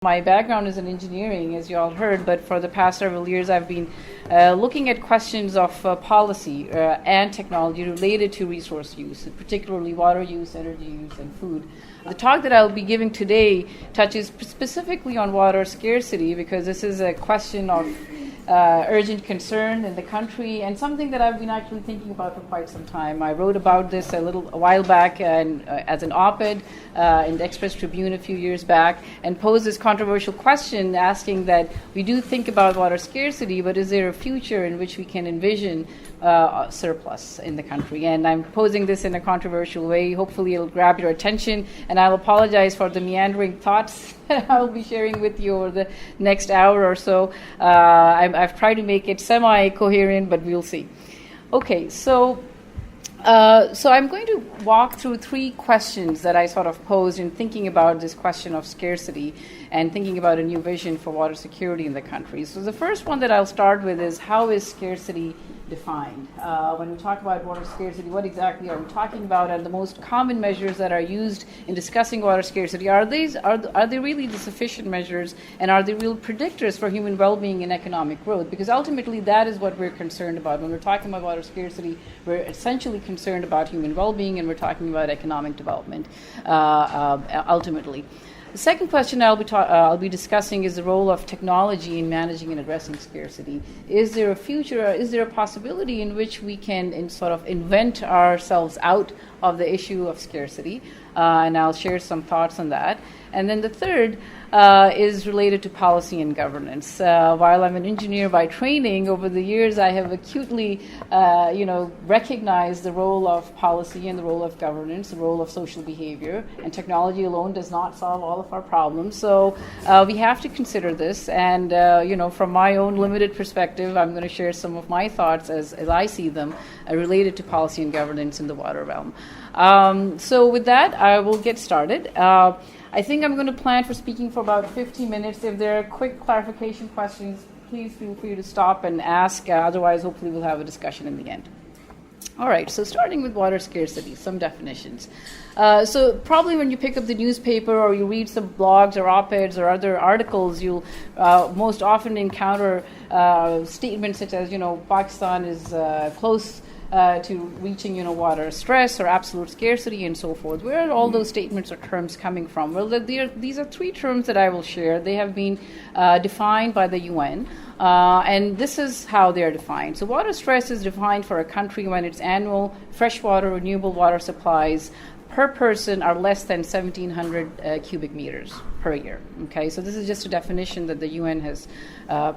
My background is in engineering, as you all heard, but for the past several years I've been looking at questions of policy and technology related to resource use, particularly water use, energy use, and food. The talk that I'll be giving today touches specifically on water scarcity because this is a question of urgent concern in the country and something that I've been actually thinking about for quite some time. I wrote about this a while back as an op-ed in the Express Tribune a few years back and posed this controversial question asking that we do think about water scarcity, but is there a future in which we can envision surplus in the country? And I'm posing this in a controversial way. Hopefully it'll grab your attention, and I'll apologize for the meandering thoughts that I'll be sharing with you over the next hour or so. I've tried to make it semi-coherent, but we'll see. Okay, so I'm going to walk through three questions that I sort of posed in thinking about this question of scarcity and thinking about a new vision for water security in the country. So the first one that I'll start with is, how is scarcity defined? When we talk about water scarcity, what exactly are we talking about? And the most common measures that are used in discussing water scarcity, are they really the sufficient measures, and are they real predictors for human well-being and economic growth? Because ultimately that is what we're concerned about. When we're talking about water scarcity, we're essentially concerned about human well-being, and we're talking about economic development ultimately. The second question I'll be discussing is the role of technology in managing and addressing scarcity. Is there a future, or is there a possibility in which we can sort of invent ourselves out of the issue of scarcity? And I'll share some thoughts on that. And then the third is related to policy and governance. While I'm an engineer by training, over the years I have acutely, recognized the role of policy and the role of governance, the role of social behavior, and technology alone does not solve all of our problems. So we have to consider this, and from my own limited perspective, I'm going to share some of my thoughts as I see them related to policy and governance in the water realm. So with that, I will get started. I think I'm going to plan for speaking for about 15 minutes. If there are quick clarification questions, please feel free to stop and ask. Otherwise, hopefully we'll have a discussion in the end. All right, so starting with water scarcity, some definitions. So probably when you pick up the newspaper or you read some blogs or op-eds or other articles, you'll most often encounter statements such as, Pakistan is close to reaching, water stress or absolute scarcity and so forth. Where are all those statements or terms coming from? Well, these are three terms that I will share. They have been defined by the UN, and this is how they are defined. So water stress is defined for a country when its annual freshwater renewable water supplies per person are less than 1,700 cubic meters per year. Okay, so this is just a definition that the UN has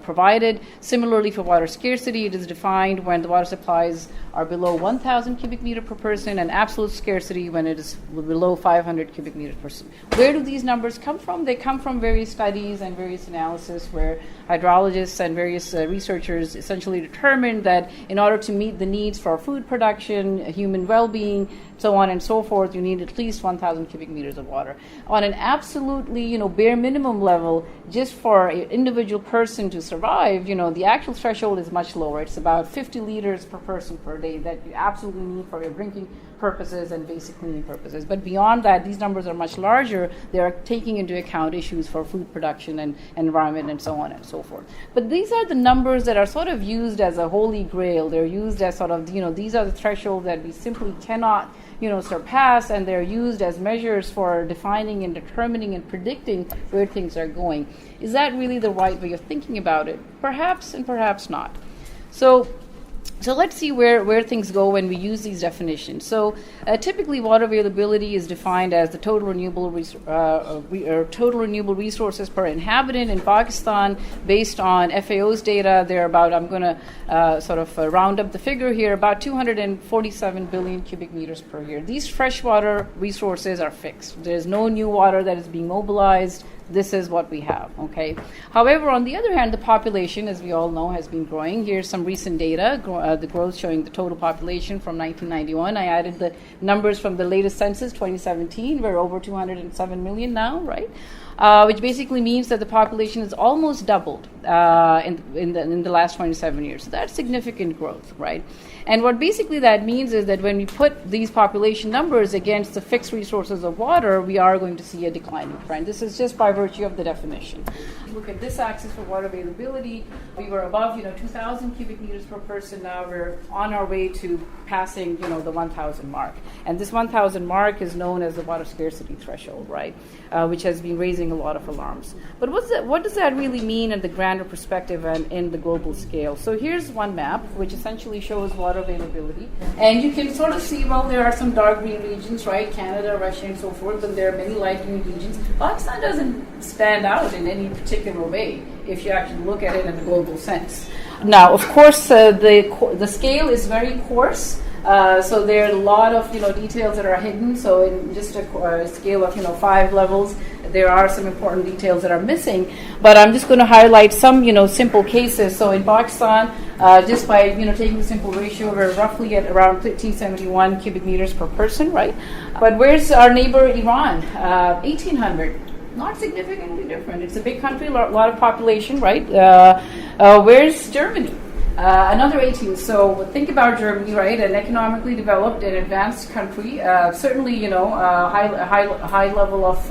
provided. Similarly, for water scarcity, it is defined when the water supplies are below 1,000 cubic meter per person, and absolute scarcity when it is below 500 cubic meters per person. Where do these numbers come from? They come from various studies and various analysis where hydrologists and various researchers essentially determined that in order to meet the needs for food production, human well-being, so on and so forth, you need at least 1,000 cubic meters of water. On an absolutely, bare minimum level, just for an individual person to survive, the actual threshold is much lower. It's about 50 liters per person per day that you absolutely need for your drinking purposes and basic cleaning purposes. But beyond that, these numbers are much larger. They are taking into account issues for food production and environment and so on and so forth. But these are the numbers that are sort of used as a holy grail. They're used as sort of, these are the thresholds that we simply cannot surpass, and they're used as measures for defining and determining and predicting where things are going. Is that really the right way of thinking about it? Perhaps and perhaps not. So let's see where things go when we use these definitions. So typically water availability is defined as the total renewable resources per inhabitant. In Pakistan, based on FAO's data, they're about, I'm going to round up the figure here, about 247 billion cubic meters per year. These freshwater resources are fixed. There's no new water that is being mobilized. This is what we have, okay? However, on the other hand, the population, as we all know, has been growing. Here's some recent data, the growth showing the total population from 1991. I added the numbers from the latest census, 2017. We're over 207 million now, right? which basically means that the population has almost doubled in the last 27 years. So that's significant growth, right? And what basically that means is that when we put these population numbers against the fixed resources of water, we are going to see a declining trend. This is just by virtue of the definition. Look at this axis for water availability. We were above, 2,000 cubic meters per person. Now we're on our way to passing, the 1,000 mark. And this 1,000 mark is known as the water scarcity threshold, right? Which has been raising a lot of alarms. But what does that really mean in the grander perspective and in the global scale? So here's one map, which essentially shows water availability. And you can sort of see, well, there are some dark green regions, right? Canada, Russia, and so forth, and there are many light green regions. Pakistan doesn't stand out in any particular way if you actually look at it in a global sense. Now, of course, the scale is very coarse. So there are a lot of details that are hidden. So in just a scale of 5 levels, there are some important details that are missing. But I'm just going to highlight some simple cases. So in Pakistan, just by taking the simple ratio, we're roughly at around 1371 cubic meters per person, right? But where's our neighbor Iran? 1800. Not significantly different. It's a big country, a lot of population, right? Where's Germany? Another 18. So think about Germany, right? An economically developed and advanced country. Certainly, high level of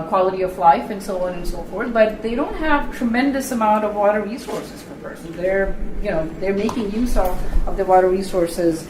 quality of life and so on and so forth. But they don't have tremendous amount of water resources per person. They're making use of the water resources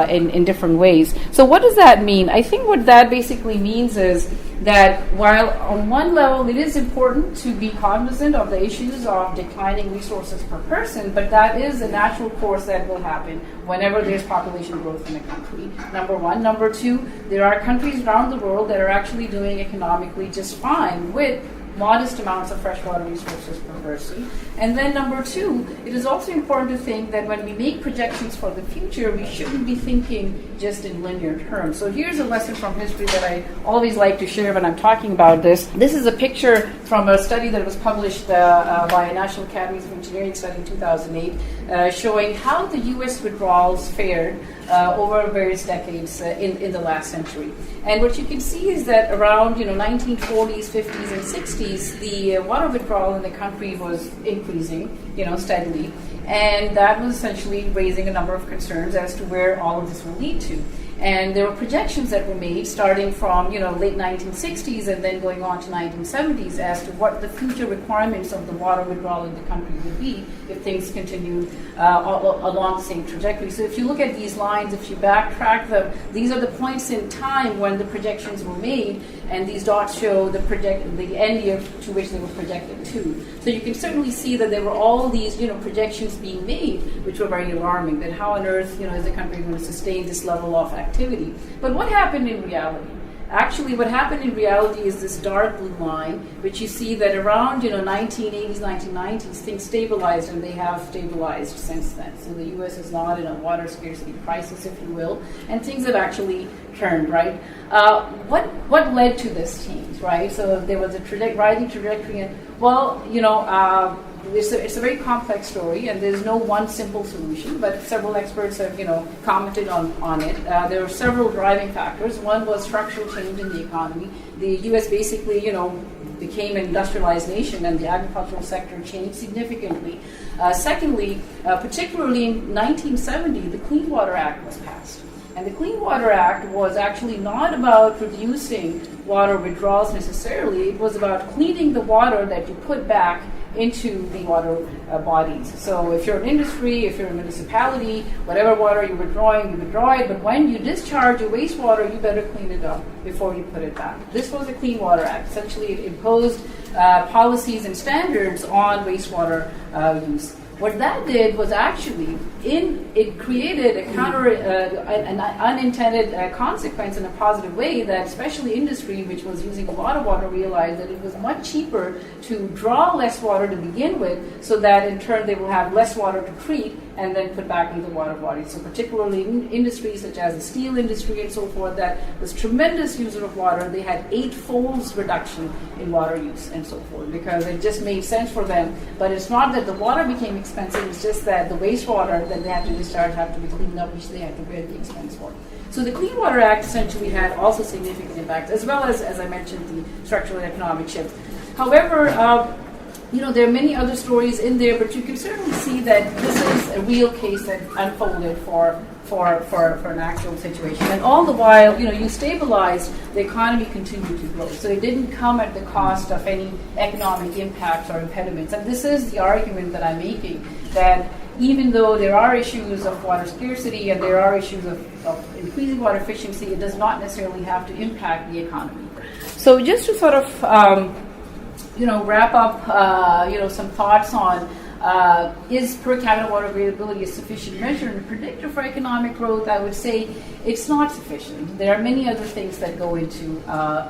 in different ways. So what does that mean? I think what that basically means is that while on one level it is important to be cognizant of the issues of declining resources per person, but that is a natural course that will happen whenever there's population growth in a country, number one. Number two, there are countries around the world that are actually doing economically just fine with modest amounts of freshwater resources per person. And then number two, it is also important to think that when we make projections for the future, we shouldn't be thinking just in linear terms. So here's a lesson from history that I always like to share when I'm talking about this. This is a picture from a study that was published by a National Academies of Engineering study in 2008, showing how the U.S. withdrawals fared over various decades in the last century. And what you can see is that around 1940s, 50s, and 60s, the water withdrawal in the country was increasing, steadily, and that was essentially raising a number of concerns as to where all of this will lead to. And there were projections that were made starting from late 1960s and then going on to 1970s as to what the future requirements of the water withdrawal in the country would be if things continued along the same trajectory. So if you look at these lines, if you backtrack them, these are the points in time when the projections were made, and these dots show the end year to which they were projected to. So you can certainly see that there were all these projections being made, which were very alarming. That how on earth is the country going to sustain this level of activity? But what happened in reality? Actually, what happened in reality is this dark blue line, which you see that around 1980s, 1990s, things stabilized, and they have stabilized since then. So the U.S. is not in a water scarcity crisis, if you will, and things have actually turned, right? What led to this change, right? So there was a rising trajectory, and it's a very complex story, and there's no one simple solution, but several experts have, commented on it. There were several driving factors. One was structural change in the economy. The U.S. basically, became an industrialized nation, and the agricultural sector changed significantly. Secondly, particularly in 1970, the Clean Water Act was passed. And the Clean Water Act was actually not about reducing water withdrawals necessarily. It was about cleaning the water that you put back into the water bodies. So if you're an industry, if you're a municipality, whatever water you're withdrawing, you withdraw it, but when you discharge your wastewater, you better clean it up before you put it back. This was the Clean Water Act. Essentially, it imposed policies and standards on wastewater use. What that did was actually, it created an unintended consequence in a positive way that especially industry, which was using a lot of water, realized that it was much cheaper to draw less water to begin with, so that in turn they will have less water to treat and then put back into the water bodies. So particularly in industries such as the steel industry and so forth, that was tremendous user of water, they had 8-fold reduction in water use and so forth, because it just made sense for them. But it's not that the water became expensive. It's just that the wastewater that they have to discharge have to be cleaned up, which they have to bear the expense for. So the Clean Water Act essentially had also significant impacts, as well as I mentioned, the structural and economic shifts. However, there are many other stories in there, but you can certainly see that this is a real case that unfolded for an actual situation. And all the while, you stabilized, the economy continued to grow. So it didn't come at the cost of any economic impacts or impediments. And this is the argument that I'm making, that even though there are issues of water scarcity and there are issues of increasing water efficiency, it does not necessarily have to impact the economy. So just to sort of wrap up, some thoughts on is per capita water availability a sufficient measure and predictor for economic growth? I would say it's not sufficient. There are many other things that go into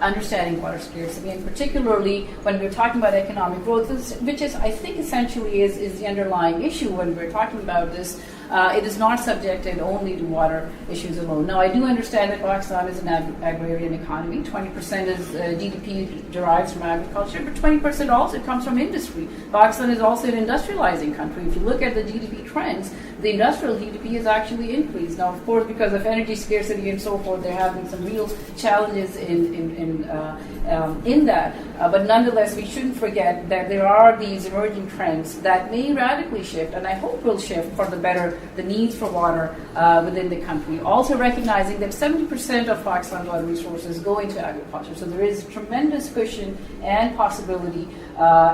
understanding water scarcity, and particularly when we're talking about economic growth, which is, I think, essentially is the underlying issue when we're talking about this. It is not subjected only to water issues alone. Now, I do understand that Pakistan is an agrarian economy. 20% is GDP derives from agriculture, but 20% also comes from industry. Pakistan is also an industrializing country. If you look at the GDP trends, the industrial GDP has actually increased. Now, of course, because of energy scarcity and so forth, there have been some real challenges in that. But nonetheless, we shouldn't forget that there are these emerging trends that may radically shift, and I hope will shift for the better, the needs for water within the country. Also recognizing that 70% of Pakistan's water resources go into agriculture. So there is tremendous cushion and possibility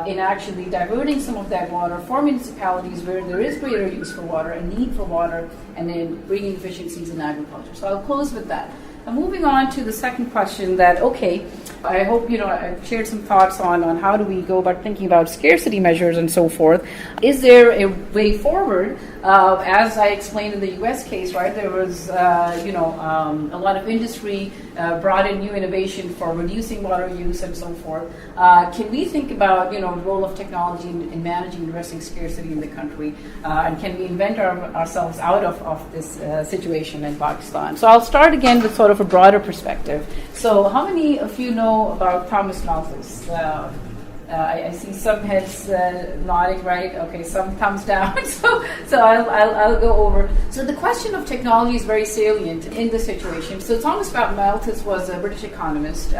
in actually diverting some of that water for municipalities where there is greater use for water, a need for water, and then bringing efficiencies in agriculture. So I'll close with that. Now, moving on to the second question that, I hope, I've shared some thoughts on how do we go about thinking about scarcity measures and so forth. Is there a way forward? As I explained in the U.S. case, right, there was, a lot of industry brought in new innovation for reducing water use and so forth. Can we think about, the role of technology in managing and addressing scarcity in the country? And can we invent ourselves out of this situation in Pakistan? So I'll start again with sort of a broader perspective. So how many of you know about Thomas Malthus? I see some heads nodding, right? Okay, some thumbs down. So I'll go over. So the question of technology is very salient in this situation. So Thomas Malthus was a British economist.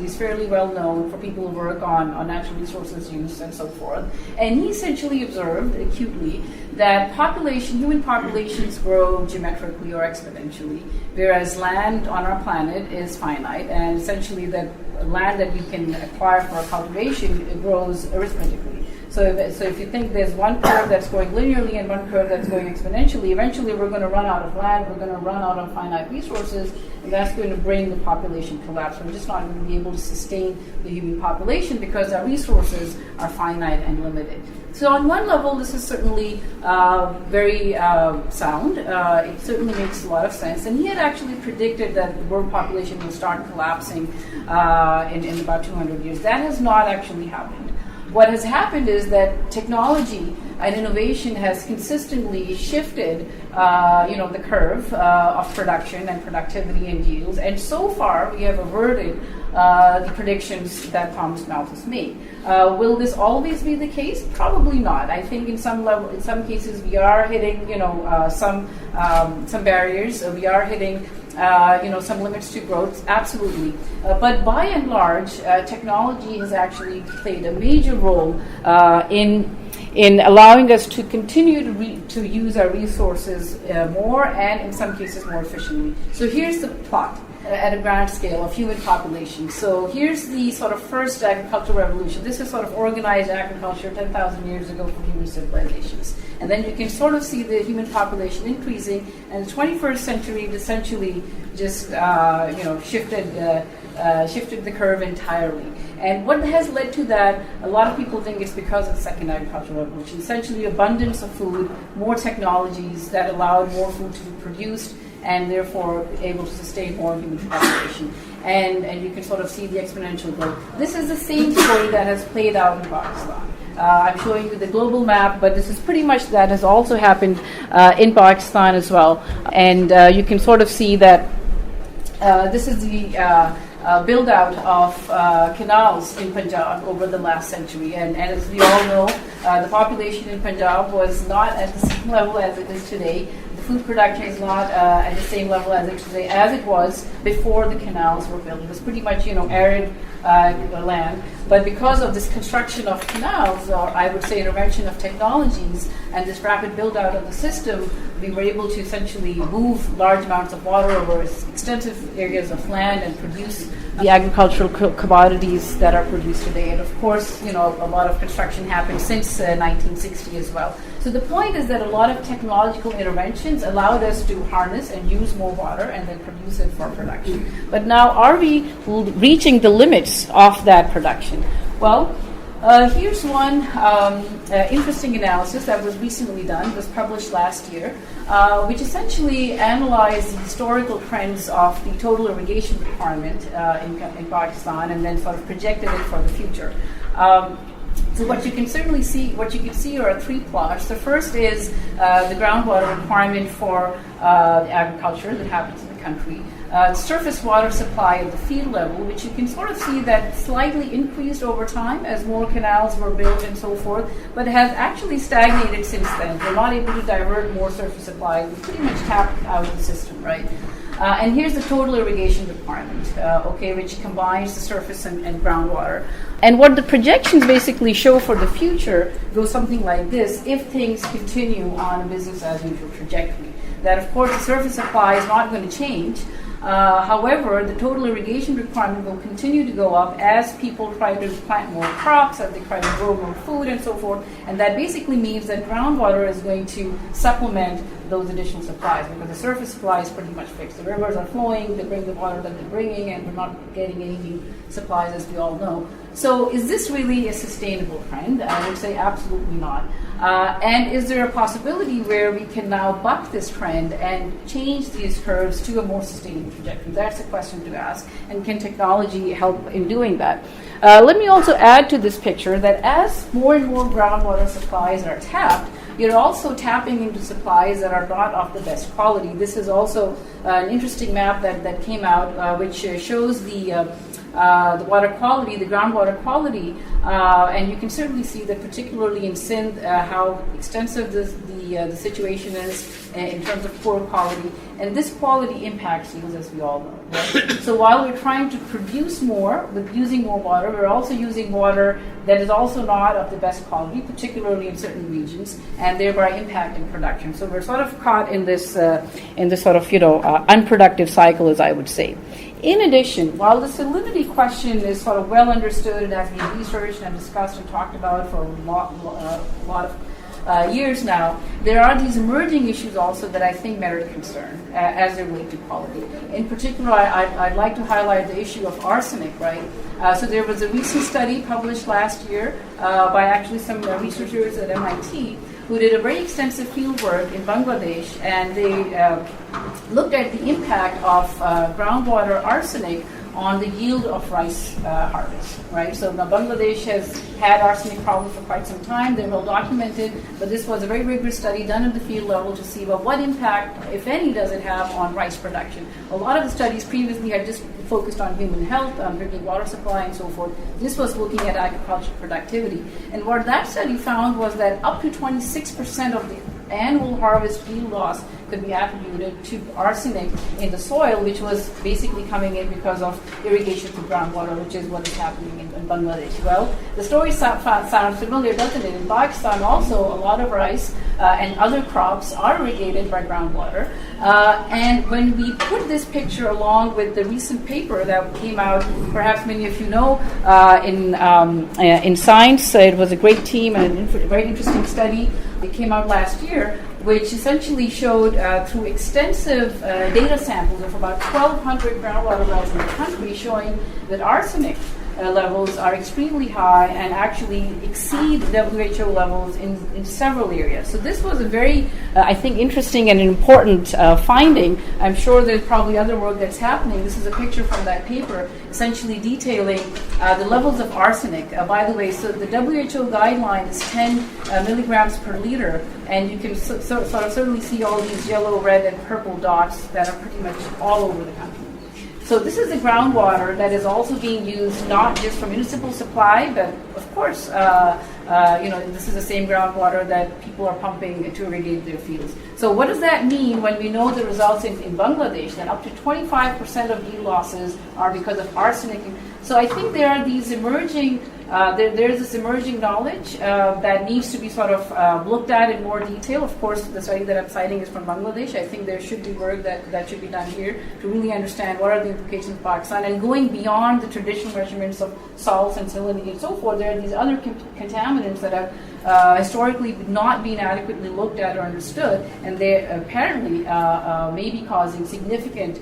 He's fairly well known for people who work on natural resources use and so forth. And he essentially observed acutely that human populations grow geometrically or exponentially, whereas land on our planet is finite, and essentially that land that we can acquire for cultivation grows arithmetically. So if you think there's one curve that's going linearly and one curve that's going exponentially, eventually we're going to run out of land, we're going to run out of finite resources, and that's going to bring the population collapse. We're just not going to be able to sustain the human population because our resources are finite and limited. So on one level, this is certainly very sound. It certainly makes a lot of sense. And he had actually predicted that the world population will start collapsing in about 200 years. That has not actually happened. What has happened is that technology and innovation has consistently shifted, the curve of production and productivity and yields. And so far, we have averted the predictions that Thomas Malthus made. Will this always be the case? Probably not. I think in some cases, we are hitting, some barriers. We are hitting some limits to growth, absolutely. But by and large, technology has actually played a major role in allowing us to continue to use our resources more and in some cases more efficiently. So here's the plot at a grand scale of human population. So here's the sort of first agricultural revolution. This is sort of organized agriculture 10,000 years ago for human civilizations. And then you can sort of see the human population increasing, and the 21st century essentially just shifted the curve entirely. And what has led to that, a lot of people think it's because of the second agricultural revolution. Essentially abundance of food, more technologies that allowed more food to be produced, and therefore able to sustain more human population. And you can sort of see the exponential growth. This is the same story that has played out in Pakistan. I'm showing you the global map, but this is pretty much that has also happened in Pakistan as well. And you can sort of see that this is the build out of canals in Punjab over the last century. And as we all know, the population in Punjab was not at the same level as it is today. The food production is not at the same level as it was before the canals were built. It was pretty much, arid land. But because of this construction of canals, or I would say intervention of technologies, and this rapid build out of the system, we were able to essentially move large amounts of water over extensive areas of land and produce the agricultural commodities that are produced today. And of course, a lot of construction happened since 1960 as well. So the point is that a lot of technological interventions allowed us to harness and use more water and then produce it for production. But now, are we reaching the limits of that production? Well, here's one interesting analysis that was recently done, was published last year, which essentially analyzed the historical trends of the total irrigation requirement in Pakistan and then sort of projected it for the future. So what you can see are three plots. The first is the groundwater requirement for agriculture that happens in the country. Surface water supply at the field level, which you can sort of see that slightly increased over time as more canals were built and so forth, but has actually stagnated since then. We're not able to divert more surface supply. We pretty much tapped out of the system, right? And here's the total irrigation requirement, which combines the surface and groundwater. And what the projections basically show for the future goes something like this: if things continue on a business as usual trajectory, that of course the surface supply is not going to change. However, the total irrigation requirement will continue to go up as people try to plant more crops, as they try to grow more food and so forth. And that basically means that groundwater is going to supplement those additional supplies, because the surface supply is pretty much fixed. The rivers are flowing, they bring the water that they're bringing, and we're not getting any new supplies, as we all know. So is this really a sustainable trend? I would say absolutely not. And is there a possibility where we can now buck this trend and change these curves to a more sustainable trajectory? That's a question to ask. And can technology help in doing that? Let me also add to this picture that as more and more groundwater supplies are tapped, you're also tapping into supplies that are not of the best quality. This is also an interesting map that came out, which shows the water quality, the groundwater quality, and you can certainly see that particularly in Sindh, how extensive the situation is in terms of poor quality, and this quality impacts yields, as we all know. Right? So while we're trying to produce more with using more water, we're also using water that is also not of the best quality, particularly in certain regions, and thereby impacting production. So we're sort of caught in this sort of unproductive cycle, as I would say. In addition, while the salinity question is sort of well understood and has been researched and discussed and talked about for a lot of years now, there are these emerging issues also that I think merit concern as they relate to quality. In particular, I'd like to highlight the issue of arsenic, right? So there was a recent study published last year by actually some researchers at MIT who did a very extensive field work in Bangladesh, and they looked at the impact of groundwater arsenic on the yield of rice harvest, right? So now Bangladesh has had arsenic problems for quite some time. They're well documented, but this was a very rigorous study done at the field level to see, well, what impact, if any, does it have on rice production? A lot of the studies previously had just focused on human health, on drinking water supply, and so forth. This was looking at agricultural productivity. And what that study found was that up to 26% of the annual harvest yield loss could be attributed to arsenic in the soil, which was basically coming in because of irrigation through groundwater, which is what is happening in Bangladesh. Well, the story sounds familiar, doesn't it? In Pakistan also, a lot of rice and other crops are irrigated by groundwater. And when we put this picture along with the recent paper that came out, perhaps many of you know, in Science, it was a great team and a very interesting study. It came out last year, which essentially showed through extensive data samples of about 1,200 groundwater wells in the country, showing that arsenic levels are extremely high and actually exceed WHO levels in several areas. So this was a very, I think, interesting and important finding. I'm sure there's probably other work that's happening. This is a picture from that paper essentially detailing the levels of arsenic. By the way, so the WHO guideline is 10 milligrams per liter, and you can sort of certainly see all these yellow, red, and purple dots that are pretty much all over the country. So this is the groundwater that is also being used not just for municipal supply, but of course, this is the same groundwater that people are pumping to irrigate their fields. So what does that mean when we know the results in Bangladesh, that up to 25% of yield losses are because of arsenic? So I think there are these emerging, there's this emerging knowledge that needs to be sort of looked at in more detail. Of course, the study that I'm citing is from Bangladesh. I think there should be work that should be done here to really understand what are the implications of Pakistan, and going beyond the traditional measurements of salts and salinity and so forth. There are these other contaminants that have historically not been adequately looked at or understood, and they apparently may be causing significant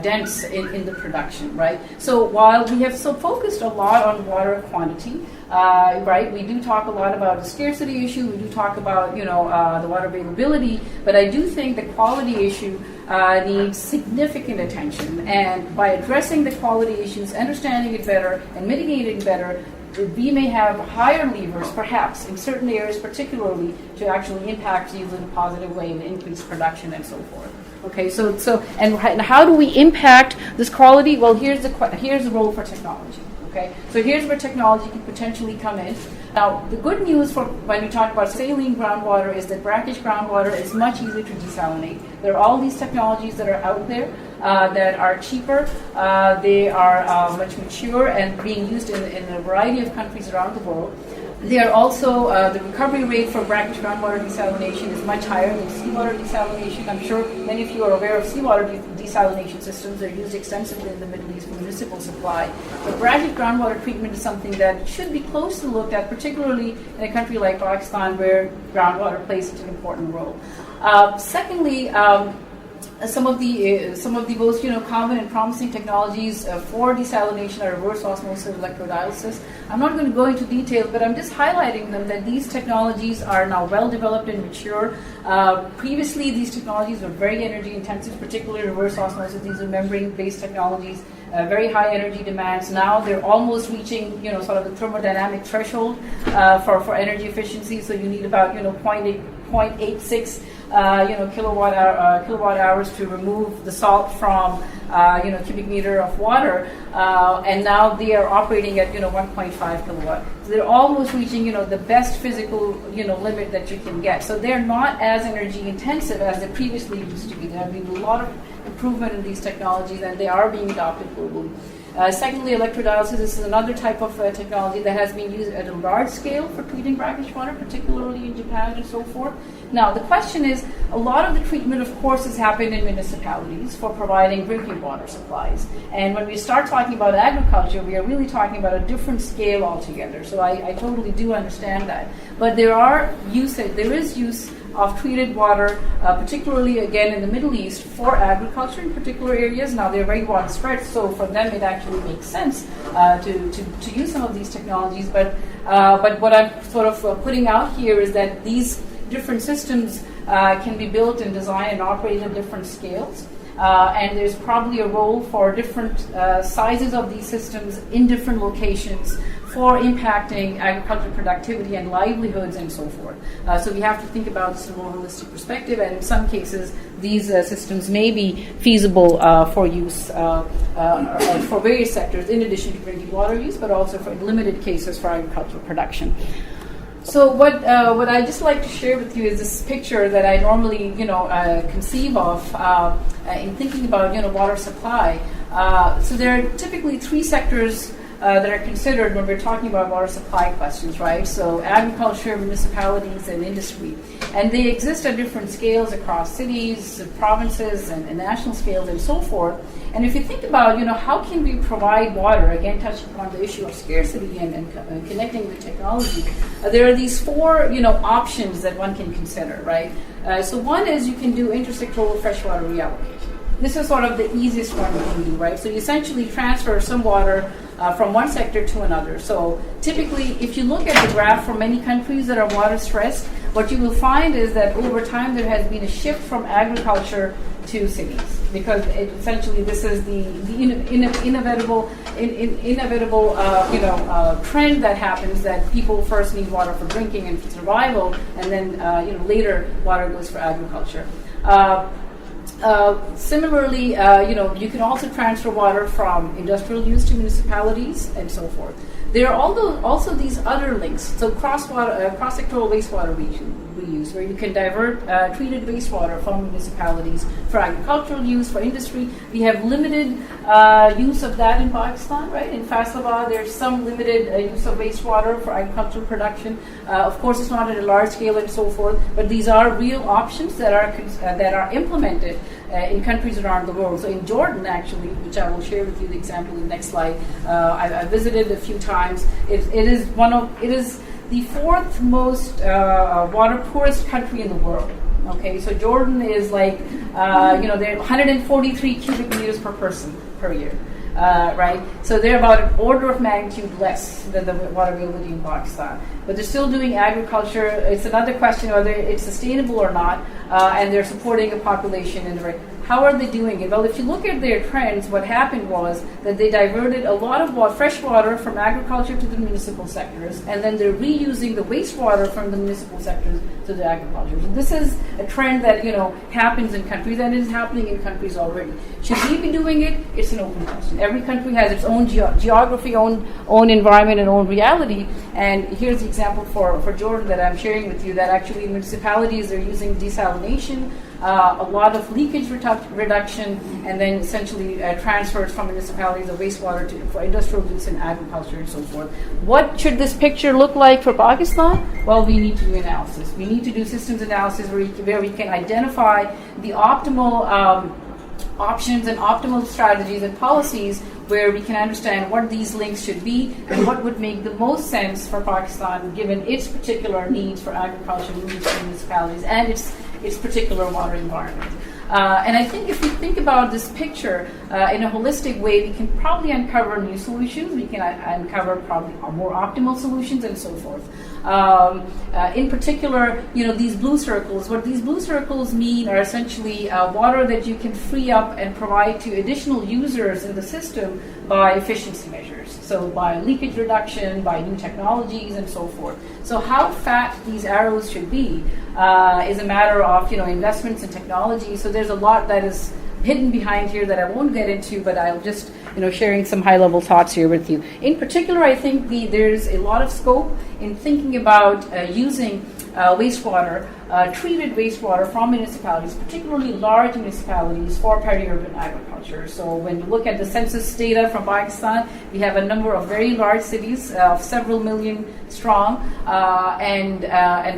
dents in the production, right? So while we have so focused a lot on water quantity, right, we do talk a lot about the scarcity issue, we do talk about, the water availability, but I do think the quality issue needs significant attention, and by addressing the quality issues, understanding it better, and mitigating better, we may have higher levers, perhaps, in certain areas particularly, to actually impact yields in a positive way and increase production and so forth. Okay, and how do we impact this quality? Well, here's the role for technology. Okay, so here's where technology can potentially come in. Now, the good news for when we talk about saline groundwater is that brackish groundwater is much easier to desalinate. There are all these technologies that are out there that are cheaper. They are much mature and being used in a variety of countries around the world. They are also, the recovery rate for brackish groundwater desalination is much higher than seawater desalination. I'm sure many of you are aware of seawater desalination systems. They're used extensively in the Middle East for municipal supply. But brackish groundwater treatment is something that should be closely looked at, particularly in a country like Pakistan, where groundwater plays such an important role. Secondly, some of the most common and promising technologies for desalination are reverse osmosis, electro dialysis. I'm not going to go into detail, but I'm just highlighting them that these technologies are now well developed and mature. Previously, these technologies were very energy intensive, particularly reverse osmosis. These are membrane-based technologies, very high energy demands. Now they're almost reaching sort of the thermodynamic threshold for energy efficiency. So you need about 0.86 kilowatt hours to remove the salt from cubic meter of water, and now they are operating at 1.5 kilowatt. So they're almost reaching the best physical limit that you can get. So they're not as energy intensive as they previously used to be. There have been a lot of improvement in these technologies, and they are being adopted globally. Secondly, electrodialysis. This is another type of technology that has been used at a large scale for treating brackish water, particularly in Japan and so forth. Now, the question is, a lot of the treatment, of course, has happened in municipalities for providing drinking water supplies. And when we start talking about agriculture, we are really talking about a different scale altogether. So I totally do understand that. But there is use of treated water, particularly again in the Middle East, for agriculture in particular areas. Now they're very widespread, so for them it actually makes sense to use some of these technologies. But what I'm sort of putting out here is that these different systems can be built and designed and operated at different scales. And there's probably a role for different sizes of these systems in different locations for impacting agricultural productivity and livelihoods and so forth. So we have to think about this in a more holistic perspective, and in some cases these systems may be feasible for use for various sectors, in addition to drinking water use, but also for limited cases for agricultural production. So what I just like to share with you is this picture that I normally conceive of in thinking about water supply. So there are typically three sectors that are considered when we're talking about water supply questions, right? So agriculture, municipalities, and industry. And they exist at different scales across cities, provinces, and national scales, and so forth. And if you think about, how can we provide water, again, touching on the issue of scarcity and connecting with technology, there are these four, options that one can consider, right? So one is you can do intersectoral freshwater reallocation. This is sort of the easiest one you can do, right? So you essentially transfer some water from one sector to another. So typically, if you look at the graph for many countries that are water stressed, what you will find is that over time there has been a shift from agriculture to cities, because essentially this is the inevitable trend that happens, that people first need water for drinking and for survival, and then later water goes for agriculture. Similarly, you can also transfer water from industrial use to municipalities and so forth. There are also these other links. So cross-sectoral wastewater reuse, where you can divert treated wastewater from municipalities for agricultural use, for industry. We have limited use of that in Pakistan, right? In Faisalabad, there's some limited use of wastewater for agricultural production. Of course, it's not at a large scale and so forth, but these are real options that are implemented in countries around the world. So in Jordan, actually, which I will share with you the example in the next slide, I visited a few times. It is the fourth most water poorest country in the world. Okay, so Jordan is like, they're 143 cubic meters per person per year. Right? So they're about an order of magnitude less than the water availability in Pakistan. But they're still doing agriculture. It's another question whether it's sustainable or not, and they're supporting a population in the right. How are they doing it? Well, if you look at their trends, what happened was that they diverted a lot of fresh water from agriculture to the municipal sectors, and then they're reusing the wastewater from the municipal sectors to the agriculture. So this is a trend that happens in countries, and it is happening in countries already. Should we be doing it? It's an open question. Every country has its own geography, own environment, and own reality. And here's the example for Jordan that I'm sharing with you, that actually municipalities are using desalination, a lot of leakage reduction, and then essentially transfers from municipalities of wastewater for industrial use and agriculture and so forth. What should this picture look like for Pakistan? Well, we need to do analysis. We need to do systems analysis where we can identify the optimal options and optimal strategies and policies, where we can understand what these links should be and what would make the most sense for Pakistan given its particular needs for agriculture, municipalities, and its particular water environment. And I think if we think about this picture in a holistic way, we can probably uncover new solutions. We can uncover probably more optimal solutions and so forth. In particular, these blue circles, what these blue circles mean are essentially water that you can free up and provide to additional users in the system by efficiency measures. So by leakage reduction, by new technologies and so forth. So how fat these arrows should be is a matter of investments in technology. So there's a lot that is hidden behind here that I won't get into, but I'll just sharing some high-level thoughts here with you. In particular, I think there's a lot of scope in thinking about using wastewater, treated wastewater from municipalities, particularly large municipalities, for peri-urban agriculture. So when you look at the census data from Pakistan, we have a number of very large cities of several million strong, and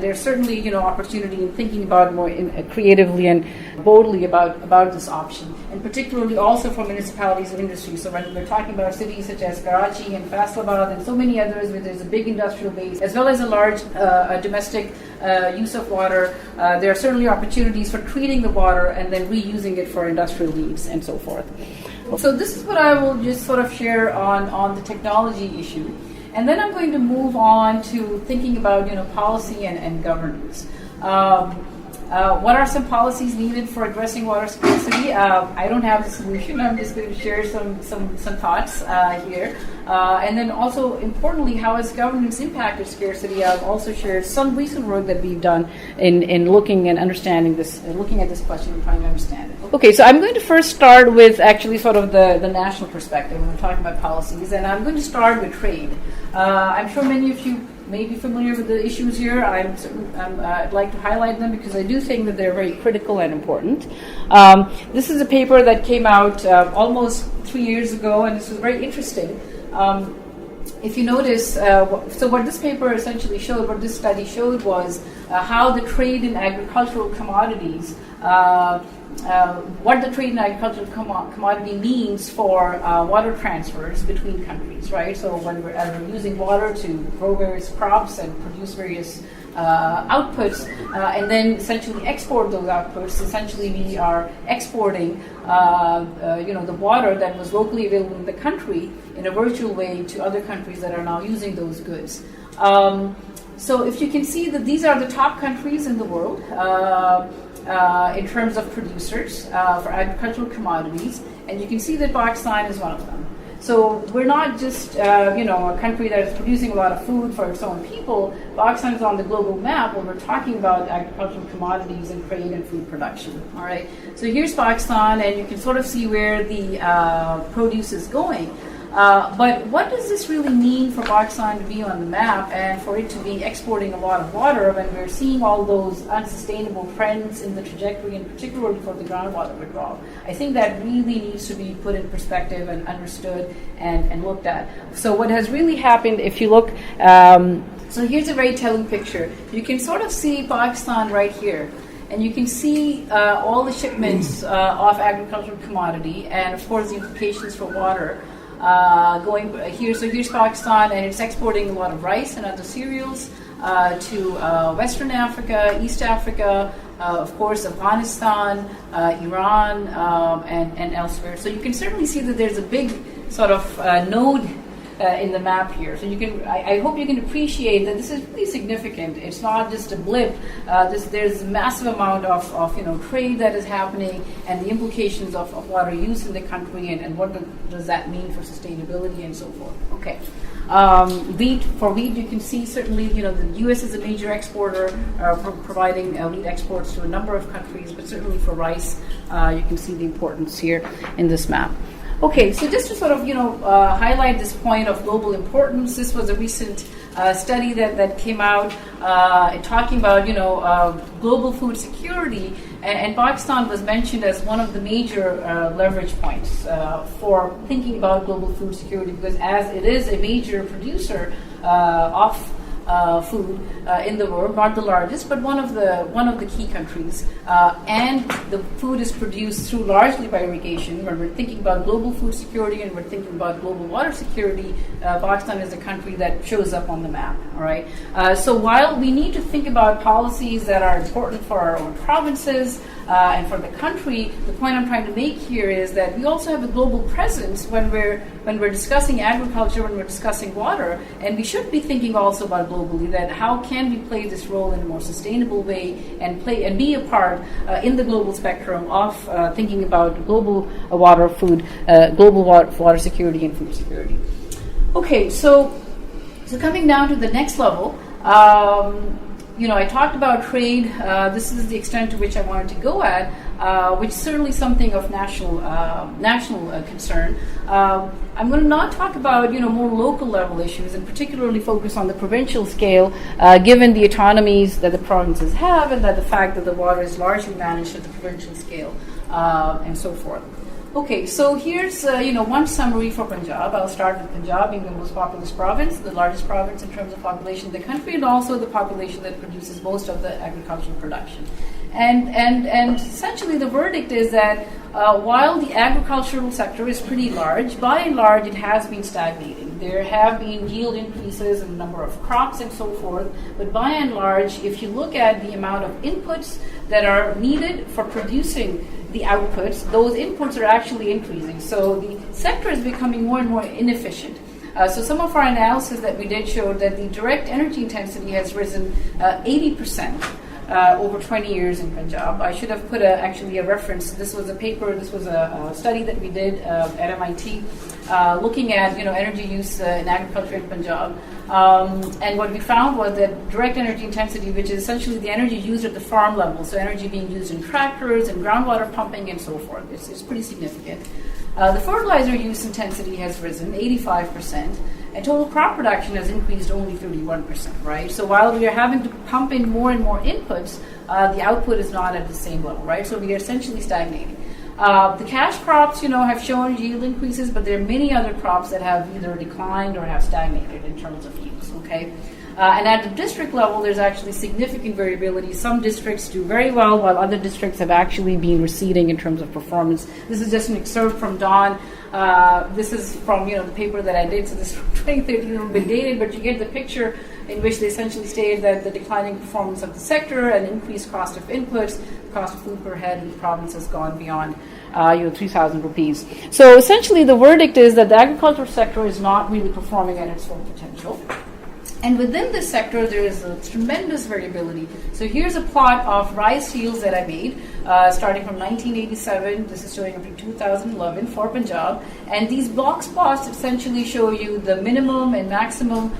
there's certainly opportunity in thinking about more creatively and boldly about this option, and particularly also for municipalities and industry. So when we're talking about cities such as Karachi and Faisalabad and so many others where there's a big industrial base as well as a large domestic use of water, there are certainly opportunities for treating the water and then reusing it for industrial needs and so forth. So this is what I will just sort of share on the technology issue. And then I'm going to move on to thinking about policy and governance. What are some policies needed for addressing water scarcity? I don't have the solution. I'm just going to share some thoughts here. And then also, importantly, how has governance impacted scarcity? I've also shared some recent work that we've done in looking and understanding this, looking at this question and trying to understand it. Okay, so I'm going to first start with actually sort of the national perspective when we're talking about policies, and I'm going to start with trade. I'm sure many of you may be familiar with the issues here. I'd like to highlight them because I do think that they're very critical and important. This is a paper that came out almost 3 years ago, and this was very interesting. If you notice, so what this paper essentially showed, what this study showed was how the trade in agricultural commodities, what the trade in agricultural commodity means for water transfers between countries, right? So when we're using water to grow various crops and produce various outputs, and then essentially export those outputs, essentially we are exporting the water that was locally available in the country in a virtual way to other countries that are now using those goods. So if you can see that these are the top countries in the world in terms of producers for agricultural commodities, and you can see that Pakistan is one of them. So we're not just a country that is producing a lot of food for its own people. Pakistan is on the global map when we're talking about agricultural commodities and trade and food production. All right. So here's Pakistan, and you can sort of see where the produce is going. But what does this really mean for Pakistan to be on the map and for it to be exporting a lot of water when we're seeing all those unsustainable trends in the trajectory, and particularly for the groundwater withdrawal? I think that really needs to be put in perspective and understood and looked at. So what has really happened, if you look, so here's a very telling picture. You can sort of see Pakistan right here. And you can see all the shipments of agricultural commodity and, of course, the implications for water. Going here, so here's Pakistan, and it's exporting a lot of rice and other cereals to Western Africa, East Africa, of course, Afghanistan, Iran, and elsewhere. So you can certainly see that there's a big sort of node in the map here. So you can, I hope you can appreciate that this is really significant. It's not just a blip. There's a massive amount of trade that is happening, and the implications of water use in the country, and what does that mean for sustainability and so forth. Okay. Wheat, you can see certainly, the U.S. is a major exporter, providing wheat exports to a number of countries, but certainly for rice, you can see the importance here in this map. Okay, so just to sort of, highlight this point of global importance, this was a recent study that came out talking about, global food security, and Pakistan was mentioned as one of the major leverage points for thinking about global food security, because as it is a major producer of food in the world, not the largest, but one of the key countries, and the food is produced through largely by irrigation. When we're thinking about global food security and we're thinking about global water security, Pakistan is a country that shows up on the map. All right. So while we need to think about policies that are important for our own provinces and for the country, the point I'm trying to make here is that we also have a global presence when we're discussing agriculture, when we're discussing water, and we should be thinking also about globally that how can we play this role in a more sustainable way and be a part in the global spectrum of thinking about global water security and food security. Okay, so coming down to the next level. I talked about trade. This is the extent to which I wanted to go at, which is certainly something of national concern. I'm going to not talk about more local level issues, and particularly focus on the provincial scale, given the autonomies that the provinces have, and that the fact that the water is largely managed at the provincial scale, and so forth. Okay, so here's one summary for Punjab. I'll start with Punjab being the most populous province, the largest province in terms of population in the country, and also the population that produces most of the agricultural production. And essentially the verdict is that while the agricultural sector is pretty large, by and large it has been stagnating. There have been yield increases in the number of crops and so forth, but by and large, if you look at the amount of inputs that are needed for producing the outputs, those inputs are actually increasing. So the sector is becoming more and more inefficient. So some of our analysis that we did showed that the direct energy intensity has risen 80% over 20 years in Punjab. I should have put actually a reference. This was a study that we did at MIT looking at energy use in agriculture in Punjab. And what we found was that direct energy intensity, which is essentially the energy used at the farm level, so energy being used in tractors and groundwater pumping and so forth, it's pretty significant. The fertilizer use intensity has risen 85%, and total crop production has increased only 31%, right? So while we are having to pump in more and more inputs, the output is not at the same level, right? So we are essentially stagnating. The cash crops, have shown yield increases, but there are many other crops that have either declined or have stagnated in terms of yields, okay? And at the district level, there's actually significant variability. Some districts do very well, while other districts have actually been receding in terms of performance. This is just an excerpt from Dawn. This is from the paper that I did, so this is from 2013, a little bit dated, but you get the picture in which they essentially stated that the declining performance of the sector and increased cost of inputs, the cost of food per head in the province has gone beyond 3,000 rupees. So essentially the verdict is that the agricultural sector is not really performing at its full potential. And within this sector, there is a tremendous variability. So here's a plot of rice yields that I made, starting from 1987. This is showing up to 2011 for Punjab. And these box plots essentially show you the minimum and maximum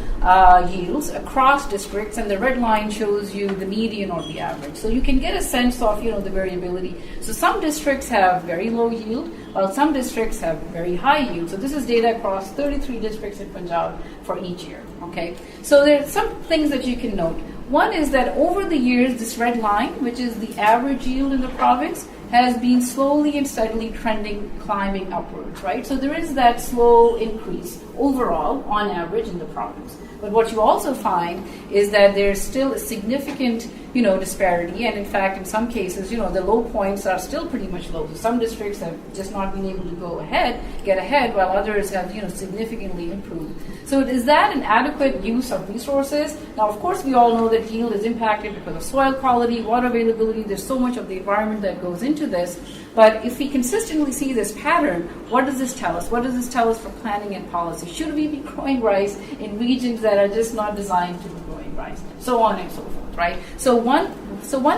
yields across districts, and the red line shows you the median or the average. So you can get a sense of, the variability. So some districts have very low yield, while some districts have very high yield. So this is data across 33 districts in Punjab for each year. Okay, so there are some things that you can note. One is that over the years, this red line, which is the average yield in the province, has been slowly and steadily climbing upwards, right? So there is that slow increase overall, on average, in the province. But what you also find is that there's still a significant, disparity, and in fact, in some cases, the low points are still pretty much low. So some districts have just not been able to get ahead, while others have, significantly improved. So is that an adequate use of resources? Now, of course, we all know that yield is impacted because of soil quality, water availability. There's so much of the environment that goes into this. But if we consistently see this pattern, what does this tell us? What does this tell us for planning and policy? Should we be growing rice in regions that are just not designed to be growing rice? So on and so forth, right? So one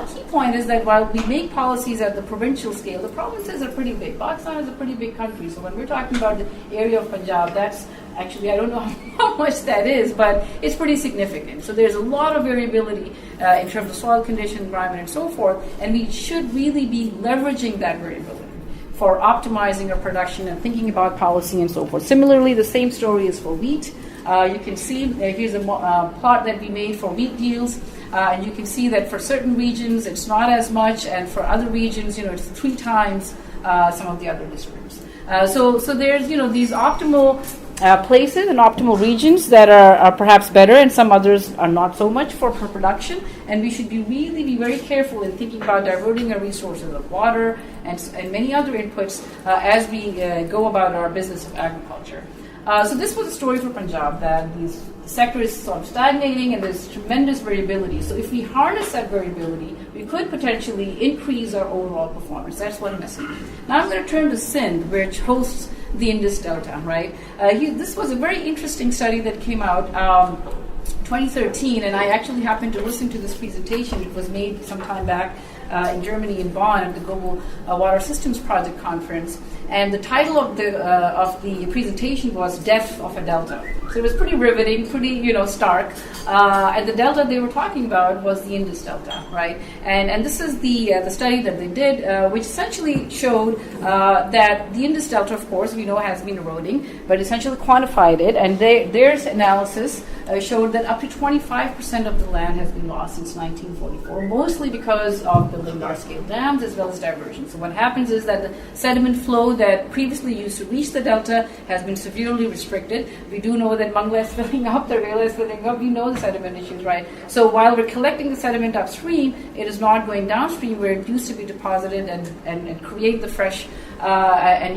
key point is that while we make policies at the provincial scale, the provinces are pretty big. Pakistan is a pretty big country. So when we're talking about the area of Punjab, that's actually, I don't know how much that is, but it's pretty significant. So there's a lot of variability in terms of soil condition, environment, and so forth, and we should really be leveraging that variability for optimizing our production and thinking about policy and so forth. Similarly, the same story is for wheat. You can see, here's a plot that we made for wheat yields, and you can see that for certain regions it's not as much, and for other regions, it's 3 times some of the other districts. So there's, these optimal places and optimal regions that are perhaps better, and some others are not so much for production, and we should be very careful in thinking about diverting our resources of water and many other inputs as we go about our business of agriculture. So this was a story for Punjab, that the sector is sort of stagnating and there's tremendous variability. So if we harness that variability, we could potentially increase our overall performance. That's one message. Now I'm going to turn to Sindh, which hosts the Indus Delta, right? This was a very interesting study that came out 2013, and I actually happened to listen to this presentation. It was made some time back in Germany, in Bonn, at the Global Water Systems Project Conference. And the title of the presentation was "Death of a Delta." So it was pretty riveting, pretty stark. And the delta they were talking about was the Indus Delta, right? And this is the study that they did, which essentially showed that the Indus Delta, of course, we know has been eroding, but essentially quantified it. And their analysis showed that up to 25% of the land has been lost since 1944, mostly because of building large-scale dams as well as diversion. So what happens is that the sediment flow that previously used to reach the delta has been severely restricted. We do know that Mangla is filling up, the Rela is filling up. We know the sediment issues, right? So while we're collecting the sediment upstream, it is not going downstream where it used to be deposited and create the fresh and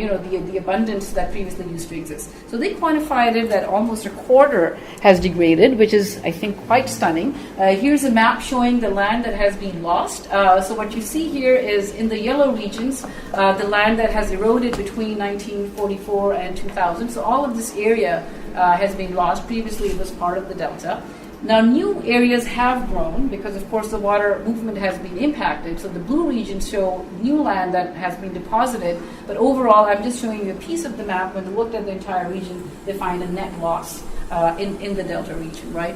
the abundance that previously used to exist. So they quantified it that almost a quarter has degraded, which is, I think, quite stunning. Here's a map showing the land that has been lost. So what you see here is in the yellow regions, the land that has eroded between 1944 and 2000. So all of this area has been lost. Previously, it was part of the delta. Now, new areas have grown because, of course, the water movement has been impacted. So the blue regions show new land that has been deposited. But overall, I'm just showing you a piece of the map. When they looked at the entire region, they find a net loss in the delta region, right?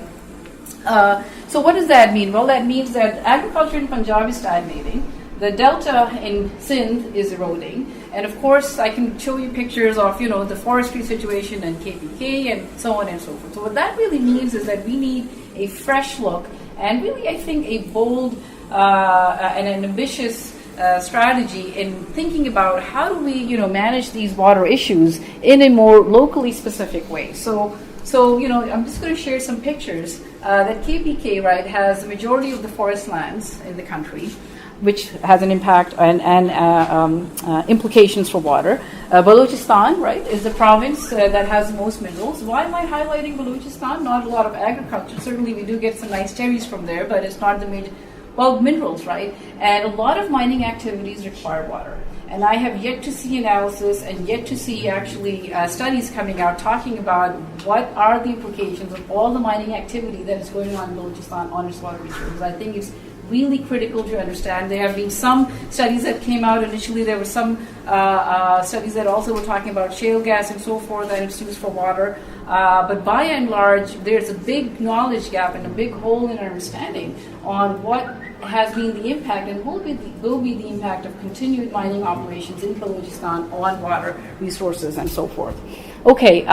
So what does that mean? Well, that means that agriculture in Punjab is stagnating. The delta in Sindh is eroding. And of course, I can show you pictures of, the forestry situation and KPK and so on and so forth. So what that really means is that we need a fresh look and really, I think, a bold and an ambitious strategy in thinking about how do we, manage these water issues in a more locally specific way. So I'm just going to share some pictures that KPK, right, has the majority of the forest lands in the country, which has an impact and implications for water. Balochistan, right, is the province that has the most minerals. Why am I highlighting Balochistan? Not a lot of agriculture. Certainly we do get some nice cherries from there, but it's not the major, minerals, right? And a lot of mining activities require water. And I have yet to see analysis and yet to see actually studies coming out talking about what are the implications of all the mining activity that is going on in Balochistan on its water resources. I think it's really critical to understand. There have been some studies that came out initially. There were some studies that also were talking about shale gas and so forth, and it's used for water. But by and large, there's a big knowledge gap and a big hole in our understanding on what has been the impact and will be the impact of continued mining operations in Balochistan on water resources and so forth. Okay.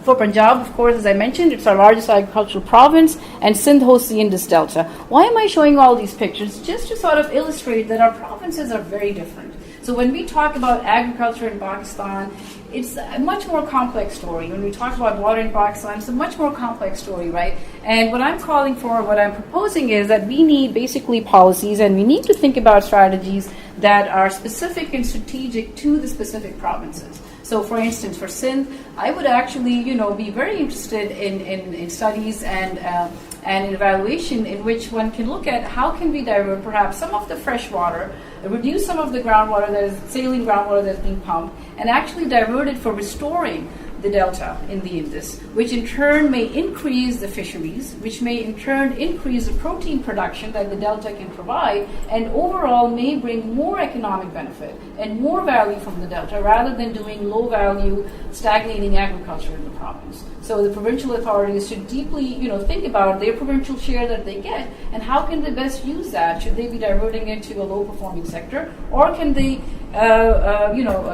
For Punjab, of course, as I mentioned, it's our largest agricultural province, and Sindh hosts the Indus Delta. Why am I showing all these pictures? Just to sort of illustrate that our provinces are very different. So when we talk about agriculture in Pakistan, it's a much more complex story. When we talk about water in Pakistan, it's a much more complex story, right? And what I'm calling for, what I'm proposing is that we need basically policies, and we need to think about strategies that are specific and strategic to the specific provinces. So, for instance, for Sindh, I would actually, be very interested in studies and an evaluation in which one can look at how can we divert perhaps some of the fresh water, reduce some of the groundwater that is saline groundwater that's being pumped, and actually divert it for restoring the delta in the Indus, which in turn may increase the fisheries, which may in turn increase the protein production that the delta can provide, and overall may bring more economic benefit and more value from the delta rather than doing low value stagnating agriculture in the province. So the provincial authorities should deeply, think about their provincial share that they get and how can they best use that. Should they be diverting it to a low-performing sector, or can they,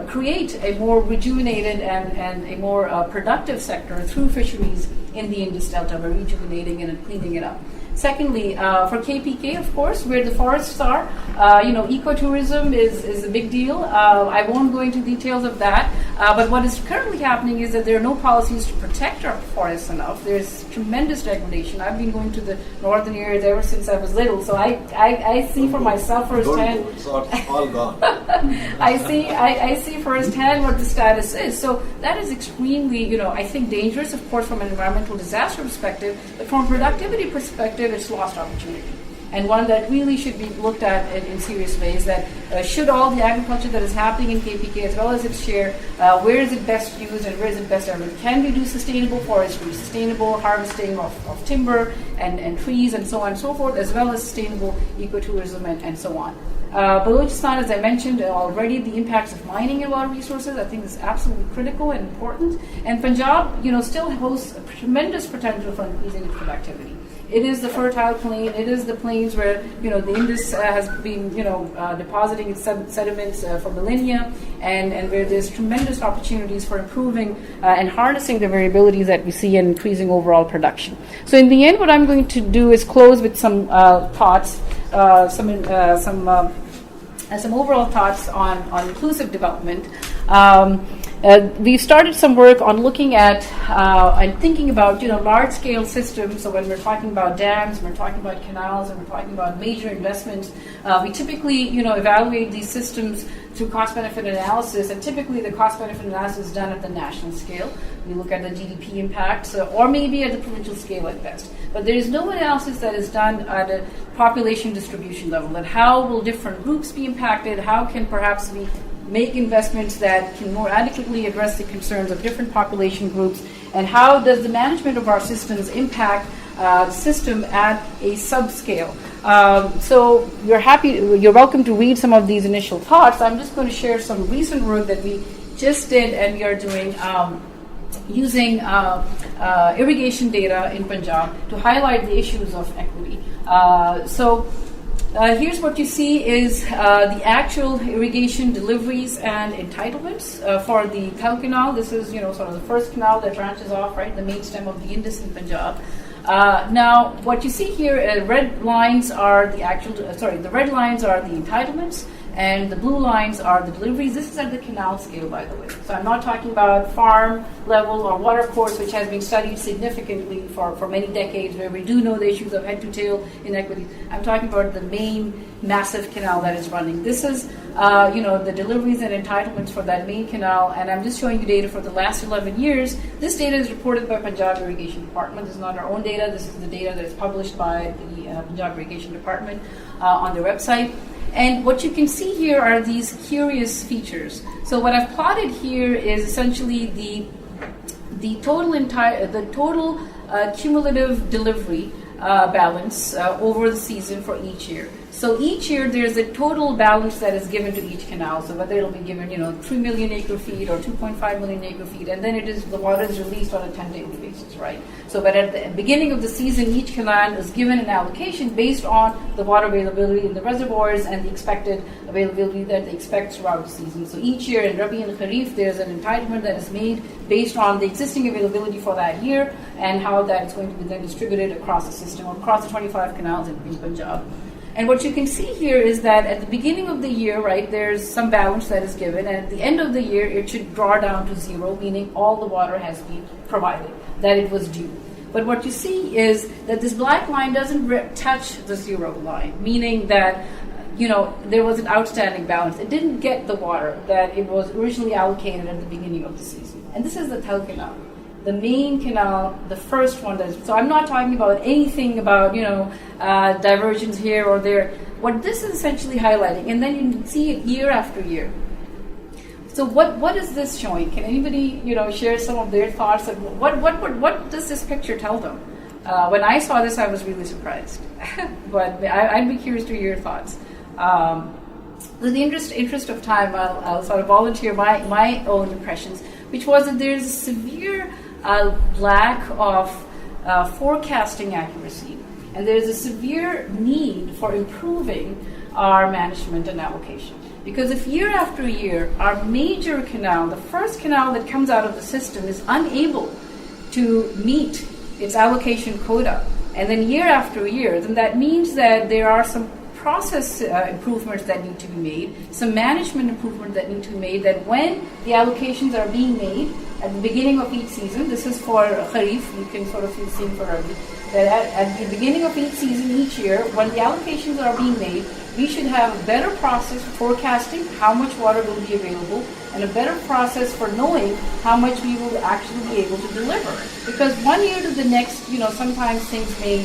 create a more rejuvenated and a more productive sector through fisheries in the Indus Delta by rejuvenating it and cleaning it up? Secondly, for KPK, of course, where the forests are, ecotourism is a big deal. I won't go into details of that, but what is currently happening is that there are no policies to protect our forests enough. There's tremendous degradation. I've been going to the northern areas ever since I was little, so I see for myself firsthand. It's all gone. I see firsthand what the status is. So that is extremely, I think dangerous, of course, from an environmental disaster perspective, but from a productivity perspective, it's lost opportunity, and one that really should be looked at in serious ways. That should all the agriculture that is happening in KPK, as well as its share, where is it best used and where is it best diverted? Can we do sustainable forestry, sustainable harvesting of timber and trees and so on and so forth, as well as sustainable ecotourism and so on? Balochistan, as I mentioned already, the impacts of mining and water resources, I think is absolutely critical and important. And Punjab, still hosts a tremendous potential for increasing its productivity. It is the fertile plain. It is the plains where the Indus has been depositing its sediments for millennia, and where there's tremendous opportunities for improving and harnessing the variabilities that we see and increasing overall production. So in the end, what I'm going to do is close with some thoughts, some overall thoughts on inclusive development. We've started some work on looking at and thinking about large-scale systems. So when we're talking about dams, we're talking about canals, and we're talking about major investments, we typically evaluate these systems through cost-benefit analysis, and typically the cost-benefit analysis is done at the national scale. We look at the GDP impacts, or maybe at the provincial scale at best. But there is no analysis that is done at a population distribution level. That how will different groups be impacted? How can perhaps we make investments that can more adequately address the concerns of different population groups? And how does the management of our systems impact the system at a subscale? So you're welcome to read some of these initial thoughts. I'm just going to share some recent work that we just did and we are doing using irrigation data in Punjab to highlight the issues of equity. Here's what you see is the actual irrigation deliveries and entitlements for the Thal Canal. This is, sort of the first canal that branches off, right, the main stem of the Indus in Punjab. Now, what you see here, red lines are the red lines are the entitlements, and the blue lines are the deliveries. This is at the canal scale, by the way. So I'm not talking about farm level or water course, which has been studied significantly for many decades, where we do know the issues of head-to-tail inequities. I'm talking about the main massive canal that is running. This is, the deliveries and entitlements for that main canal, and I'm just showing you data for the last 11 years. This data is reported by Punjab Irrigation Department. This is not our own data. This is the data that is published by the Punjab Irrigation Department on their website. And what you can see here are these curious features. So what I've plotted here is essentially the total cumulative delivery balance over the season for each year. So each year there's a total balance that is given to each canal. So whether it'll be given, 3 million acre feet or 2.5 million acre feet, and then the water is released on a 10-daily basis, right? So, but at the beginning of the season, each canal is given an allocation based on the water availability in the reservoirs and the expected availability that they expect throughout the season. So each year in Rabi and Kharif, there's an entitlement that is made based on the existing availability for that year and how that is going to be then distributed across the system, across the 25 canals in Punjab. And what you can see here is that at the beginning of the year, right, there's some balance that is given, and at the end of the year, it should draw down to zero, meaning all the water has been provided, that it was due. But what you see is that this black line doesn't touch the zero line, meaning that there was an outstanding balance. It didn't get the water that it was originally allocated at the beginning of the season. And this is the Thal Canal, the main canal, the first one. So I'm not talking about anything about, diversions here or there. What this is essentially highlighting, and then you can see it year after year. So what is this showing? Can anybody, share some of their thoughts? Of what does this picture tell them? When I saw this, I was really surprised. But I'd be curious to hear your thoughts. In the interest of time, I'll sort of volunteer my own impressions, which was that there's a severe lack of forecasting accuracy, and there's a severe need for improving our management and allocation. Because if year after year, our major canal, the first canal that comes out of the system, is unable to meet its allocation quota, and then year after year, then that means that there are some process improvements that need to be made, some management improvements that need to be made, that when the allocations are being made at the beginning of each season, this is for Kharif, you can sort of see the same for Rabi, that at the beginning of each season, each year, when the allocations are being made, we should have a better process for forecasting how much water will be available, and a better process for knowing how much we will actually be able to deliver. Because one year to the next, sometimes things may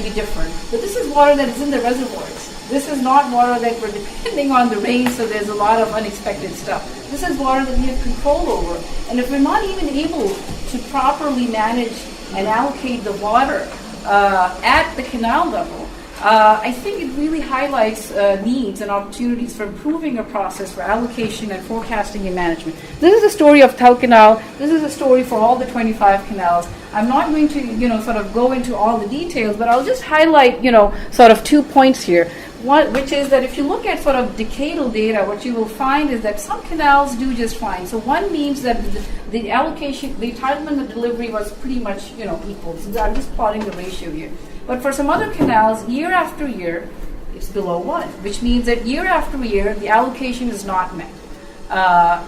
be different. But this is water that is in the reservoirs. This is not water that we're depending on the rain, so there's a lot of unexpected stuff. This is water that we have control over. And if we're not even able to properly manage and allocate the water at the canal level, I think it really highlights needs and opportunities for improving a process for allocation and forecasting and management. This is a story of Thal Canal. This is a story for all the 25 canals. I'm not going to, sort of go into all the details, but I'll just highlight, sort of 2 points here. One, which is that if you look at sort of decadal data, what you will find is that some canals do just fine. So one means that the allocation, the entitlement of delivery was pretty much, equal. So I'm just plotting the ratio here. But for some other canals, year after year, it's below 1, which means that year after year, the allocation is not met,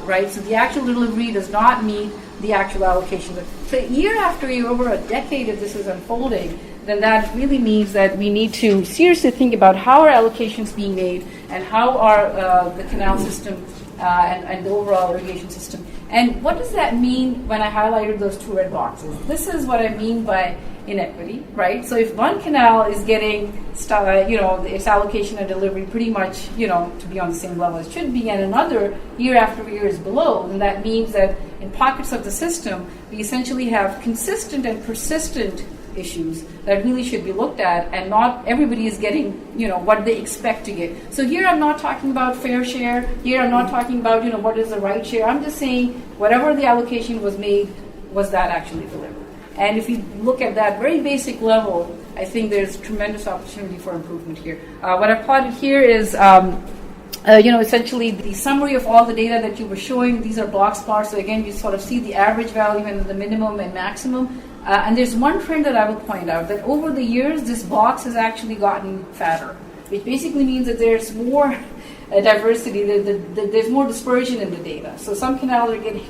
right? So the actual delivery does not meet the actual allocation. So year after year, over a decade, if this is unfolding, then that really means that we need to seriously think about how our allocations being made and how our the canal system and the overall irrigation system. And what does that mean when I highlighted those 2 red boxes? This is what I mean by inequity, right? So if one canal is getting, its allocation and delivery pretty much, to be on the same level as it should be, and another year after year is below, then that means that in pockets of the system, we essentially have consistent and persistent issues that really should be looked at, and not everybody is getting, what they expect to get. So here I'm not talking about fair share. Here I'm not talking about, what is the right share. I'm just saying whatever the allocation was made, was that actually delivered? And if you look at that very basic level, I think there's tremendous opportunity for improvement here. What I've plotted here is, essentially the summary of all the data that you were showing. These are box plots. So again, you sort of see the average value and the minimum and maximum. And there's one trend that I will point out, that over the years, this box has actually gotten fatter, which basically means that there's more diversity, there's more dispersion in the data. So some canals are getting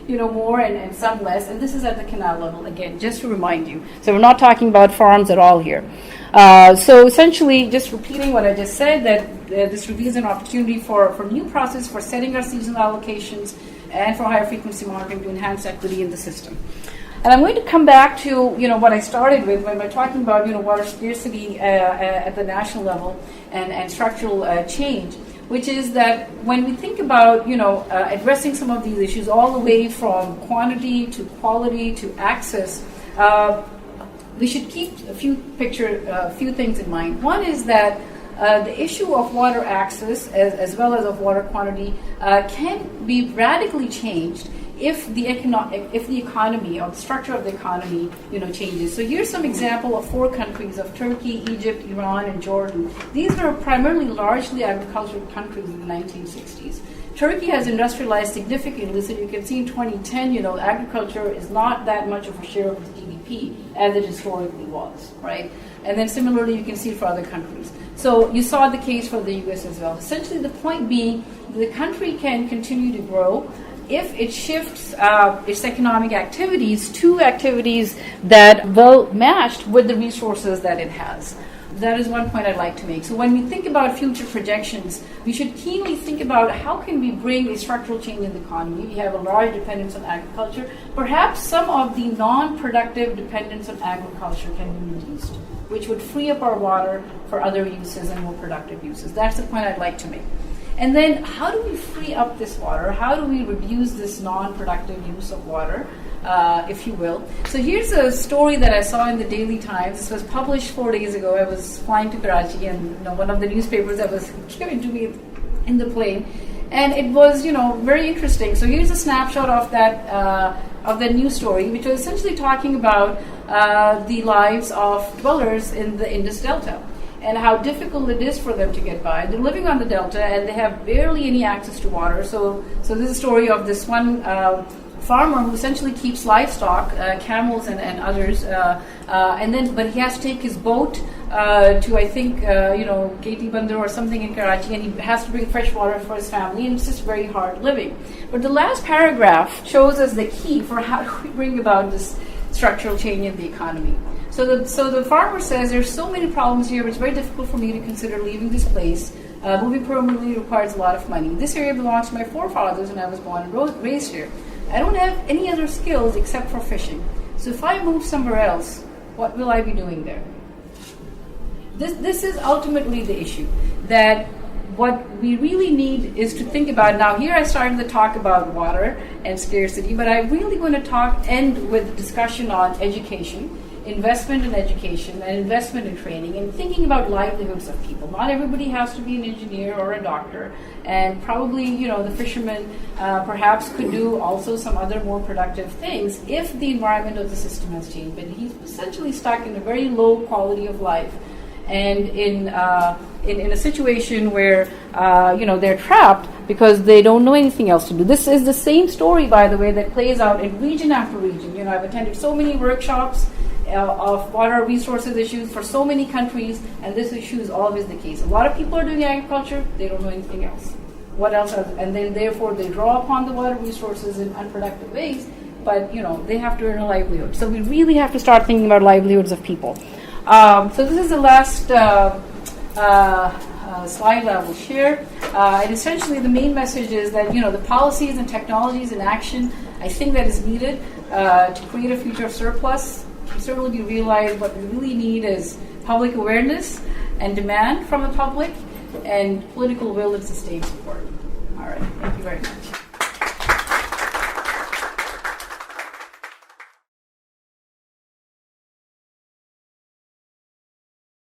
more and some less, and this is at the canal level, again, just to remind you. So we're not talking about farms at all here. So essentially, just repeating what I just said, that this reveals an opportunity for new process for setting our seasonal allocations and for higher frequency monitoring to enhance equity in the system. And I'm going to come back to what I started with when we're talking about water scarcity at the national level and structural change, which is that when we think about addressing some of these issues all the way from quantity to quality to access, we should keep a few things in mind. One is that the issue of water access as well as of water quantity can be radically changed if the economy or the structure of the economy changes. So here's some example of 4 countries of Turkey, Egypt, Iran, and Jordan. These were primarily largely agricultural countries in the 1960s. Turkey has industrialized significantly, so you can see in 2010, agriculture is not that much of a share of the GDP as it historically was, right? And then similarly, you can see for other countries. So you saw the case for the US as well. Essentially, the point being, the country can continue to grow if it shifts its economic activities to activities that well matched with the resources that it has. That is one point I'd like to make. So when we think about future projections, we should keenly think about how can we bring a structural change in the economy. We have a large dependence on agriculture. Perhaps some of the non-productive dependence on agriculture can be reduced, which would free up our water for other uses and more productive uses. That's the point I'd like to make. And then how do we free up this water? How do we reduce this non-productive use of water, if you will? So here's a story that I saw in the Daily Times. This was published 4 days ago. I was flying to Karachi, and one of the newspapers that was given to me in the plane, and it was very interesting. So here's a snapshot of that news story, which was essentially talking about the lives of dwellers in the Indus Delta, and how difficult it is for them to get by. They're living on the delta, and they have barely any access to water. So this is a story of this one farmer who essentially keeps livestock, camels and others, but he has to take his boat to, I think, Gati Bandar or something in Karachi, and he has to bring fresh water for his family, and it's just very hard living. But the last paragraph shows us the key for how do we bring about this structural change in the economy. So the farmer says, there's so many problems here, it's very difficult for me to consider leaving this place. Moving permanently requires a lot of money. This area belongs to my forefathers, and I was born and raised here. I don't have any other skills except for fishing. So if I move somewhere else, what will I be doing there? This is ultimately the issue, that what we really need is to think about. Now here I started to talk about water and scarcity, but I really want to end with a discussion on education, investment in education and investment in training, and thinking about livelihoods of people. Not everybody has to be an engineer or a doctor, and probably the fisherman perhaps could do also some other more productive things if the environment of the system has changed. But he's essentially stuck in a very low quality of life, and in a situation where they're trapped because they don't know anything else to do. This is the same story, by the way, that plays out in region after region. I've attended so many workshops of water resources issues for so many countries, and this issue is always the case. A lot of people are doing agriculture, they don't know anything else. What else? And then therefore they draw upon the water resources in unproductive ways, but they have to earn a livelihood. So we really have to start thinking about livelihoods of people. So this is the last slide that I will share. And essentially the main message is that the policies and technologies and action I think that is needed to create a future of surplus. Certainly we realize what we really need is public awareness and demand from the public, and political will and sustained support. All right, thank you very much.